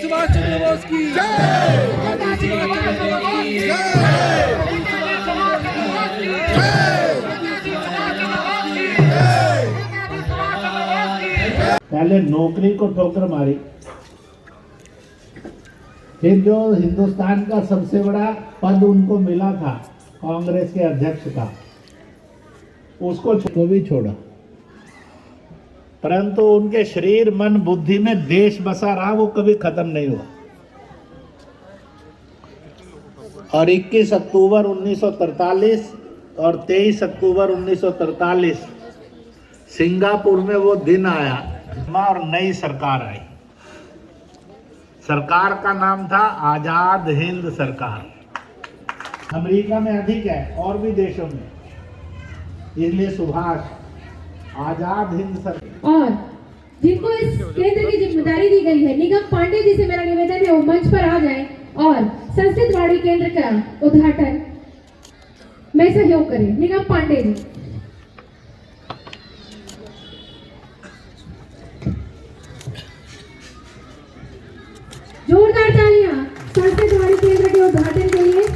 सुभाष चंद्र बोस की जय, नेताजी सुभाष चंद्र बोस की जय। पहले नौकरी को ठोकर मारी, फिर जो हिंदुस्तान का सबसे बड़ा पद उनको मिला था कांग्रेस के अध्यक्ष का, उसको भी छोड़ा, परंतु उनके शरीर मन बुद्धि में देश बसा रहा, वो कभी खत्म नहीं हुआ। और 21 अक्टूबर 1943 और 23 अक्टूबर 1943 सिंगापुर में वो दिन आया और नई सरकार आई। सरकार का नाम था आजाद हिंद सरकार। अमेरिका में अधिक है और भी देशों में, इसलिए सुभाष आजाद हिंद सरकार। और जिनको इस केंद्र की जिम्मेदारी दी गई है, निगम पांडे जी से मेरा निवेदन है वो मंच पर आ जाएं और संस्कृतवाड़ी केंद्र का उद्घाटन में सहयोग करें। निगम पांडे जी। जोरदार तालियां संस्कृतवाड़ी केंद्र के उद्घाटन के लिए।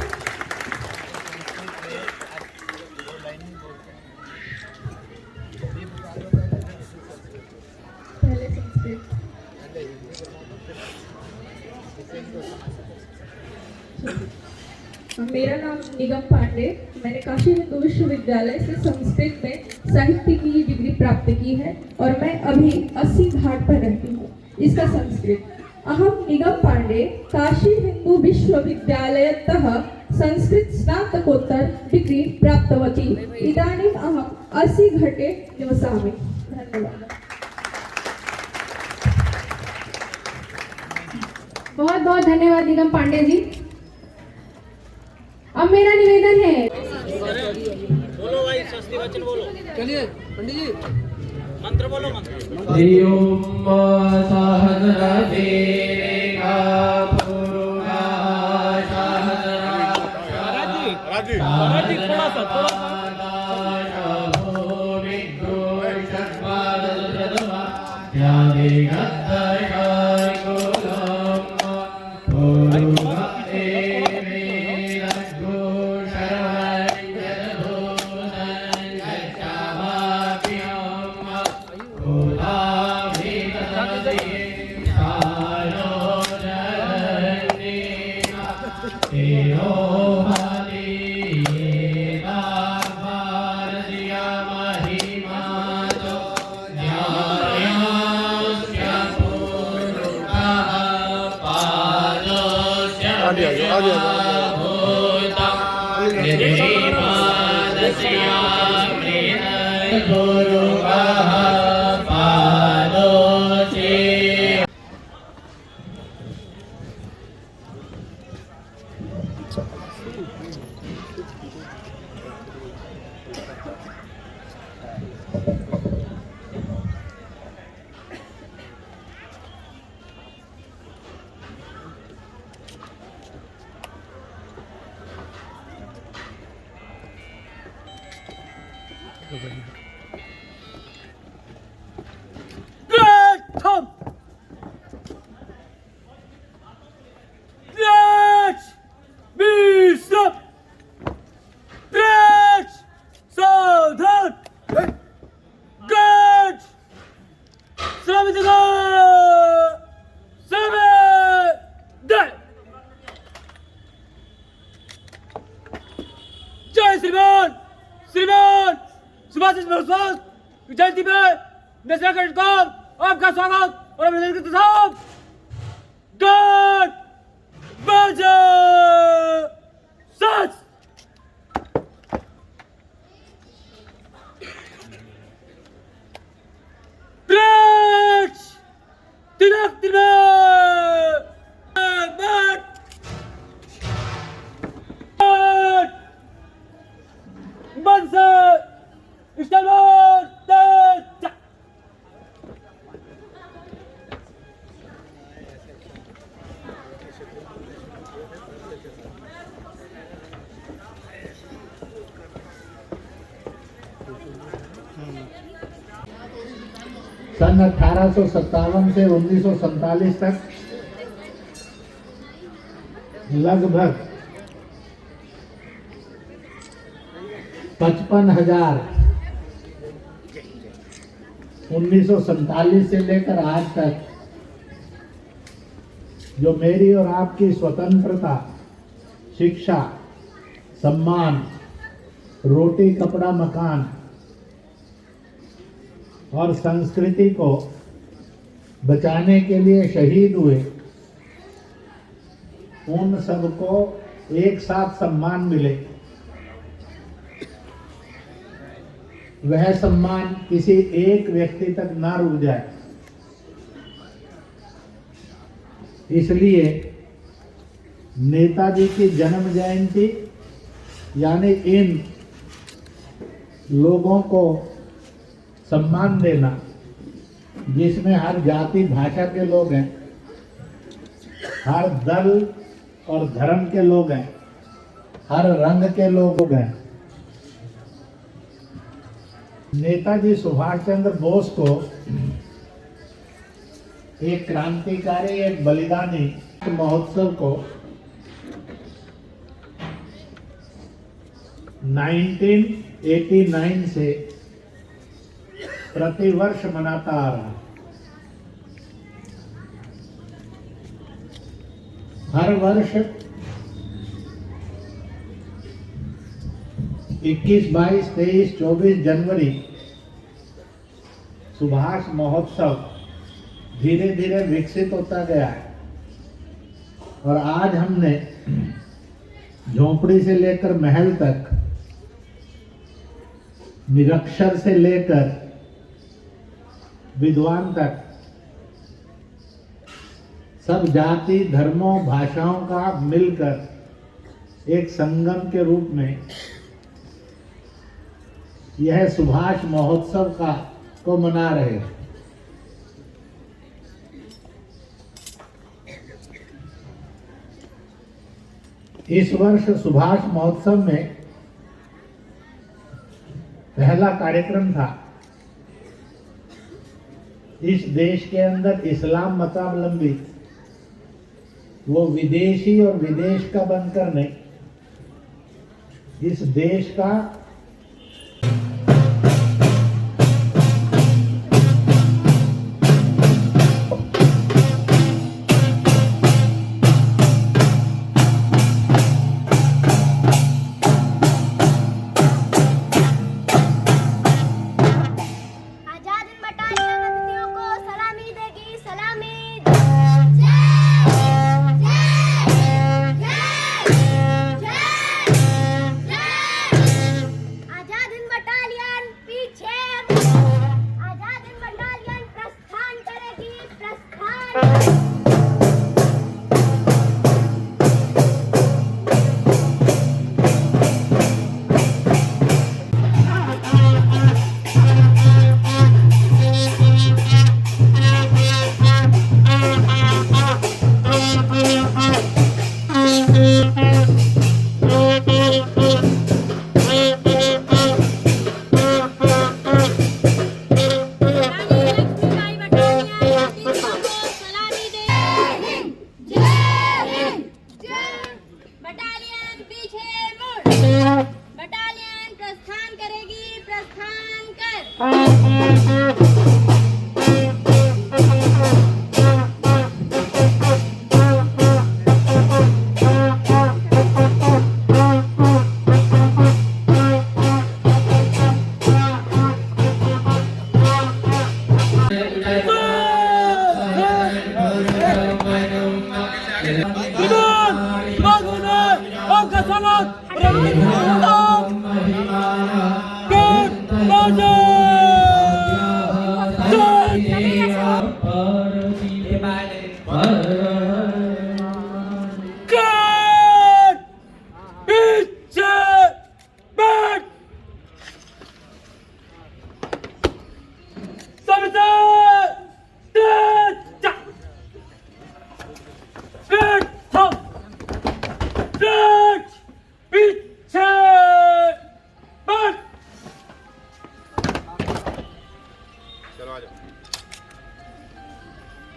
मेरा नाम निगम पांडे, मैंने काशी हिंदू विश्वविद्यालय से संस्कृत में साहित्य की डिग्री प्राप्त की है और मैं अभी 80 घाट पर रहती हूँ। इसका संस्कृत अहम निगम पांडे काशी हिंदू विश्वविद्यालयतः संस्कृत स्नातकोत्तर डिग्री प्राप्तवती। इदानीम् अहम् 80 घटे निवसामि। धन्यवाद। बहुत बहुत धन्यवाद निगम पांडे जी। अब मेरा निवेदन है, बोलो भाई, स्वस्ति वचन बोलो। चलिए पंडित जी, मंत्र बोलो। मंत्र थोड़ा सा श्रीमान सुभाष चंद्र बोस की जयंती पे नेशनल कैडेट कोर आपका स्वागत और अभिनंदन करते साहब। गण बजा सच। तिलक तिलक सन 1857 से 1947 तक लगभग 55,000 1947 से लेकर आज तक जो मेरी और आपकी स्वतंत्रता, शिक्षा, सम्मान, रोटी, कपड़ा, मकान और संस्कृति को बचाने के लिए शहीद हुए, उन सबको एक साथ सम्मान मिले। वह सम्मान किसी एक व्यक्ति तक ना रुक जाए, इसलिए नेताजी की जन्म जयंती यानी इन लोगों को सम्मान देना, जिसमें हर जाति भाषा के लोग हैं, हर दल और धर्म के लोग हैं, हर रंग के लोग हैं। नेताजी सुभाष चंद्र बोस को एक क्रांतिकारी, एक बलिदानी महोत्सव को 1989 से प्रतिवर्ष मनाता आ रहा। हर वर्ष 21, 22, 23, 24 जनवरी सुभाष महोत्सव धीरे धीरे विकसित होता गया है और आज हमने झोंपड़ी से लेकर महल तक, निरक्षर से लेकर विद्वान तक सब जाति, धर्मों, भाषाओं का मिलकर एक संगम के रूप में यह सुभाष महोत्सव को मना रहे हैं। इस वर्ष सुभाष महोत्सव में पहला कार्यक्रम था इस देश के अंदर इस्लाम मतावलंबी वो विदेशी और विदेश का बनकर नहीं, इस देश का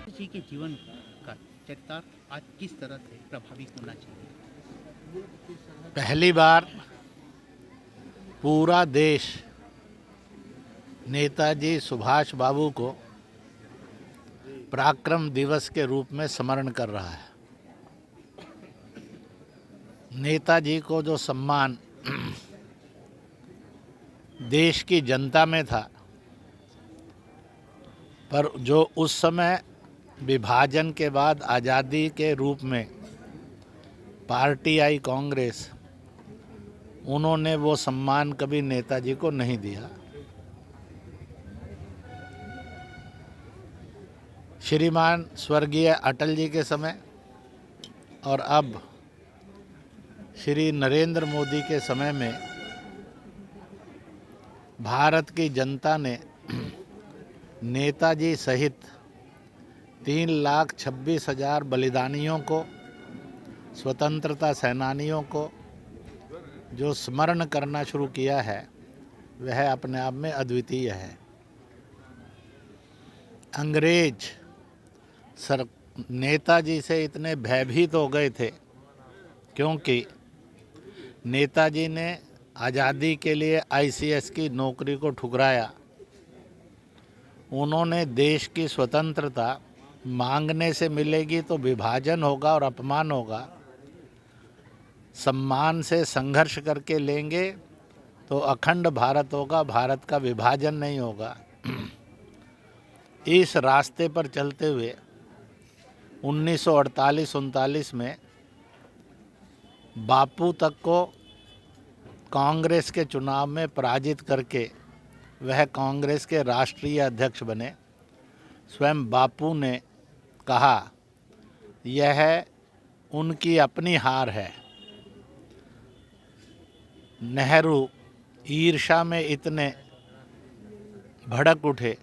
किसी के जीवन का चरितार्थ आज किस तरह से प्रभावी होना चाहिए? पहली बार पूरा देश नेताजी सुभाष बाबू को पराक्रम दिवस के रूप में स्मरण कर रहा है। नेताजी को जो सम्मान देश की जनता में था, पर जो उस समय विभाजन के बाद आज़ादी के रूप में पार्टी आई कांग्रेस, उन्होंने वो सम्मान कभी नेताजी को नहीं दिया। श्रीमान स्वर्गीय अटल जी के समय और अब श्री नरेंद्र मोदी के समय में भारत की जनता ने नेताजी सहित 3,26,000 बलिदानियों को, स्वतंत्रता सेनानियों को जो स्मरण करना शुरू किया है, वह अपने आप में अद्वितीय है। अंग्रेज नेताजी से इतने भयभीत हो गए थे क्योंकि नेताजी ने आज़ादी के लिए ICS की नौकरी को ठुकराया। उन्होंने देश की स्वतंत्रता मांगने से मिलेगी तो विभाजन होगा और अपमान होगा, सम्मान से संघर्ष करके लेंगे तो अखंड भारत होगा, भारत का विभाजन नहीं होगा। इस रास्ते पर चलते हुए 1948-39 में बापू तक को कांग्रेस के चुनाव में पराजित करके वह कांग्रेस के राष्ट्रीय अध्यक्ष बने। स्वयं बापू ने कहा, यह उनकी अपनी हार है। नेहरू ईर्ष्या में इतने भड़क उठे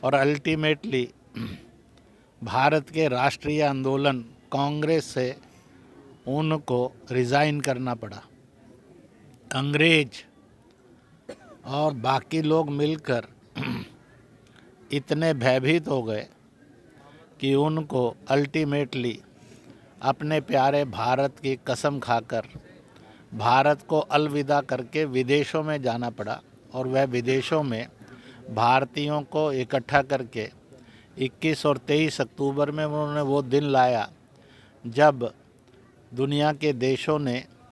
और अल्टीमेटली भारत के राष्ट्रीय आंदोलन कांग्रेस से उनको रिज़ाइन करना पड़ा। अंग्रेज और बाकी लोग मिलकर इतने भयभीत हो गए कि उनको अल्टीमेटली अपने प्यारे भारत की कसम खाकर भारत को अलविदा करके विदेशों में जाना पड़ा। और वह विदेशों में भारतीयों को इकट्ठा करके 21 और 23 अक्टूबर में उन्होंने वो दिन लाया जब दुनिया के देशों ने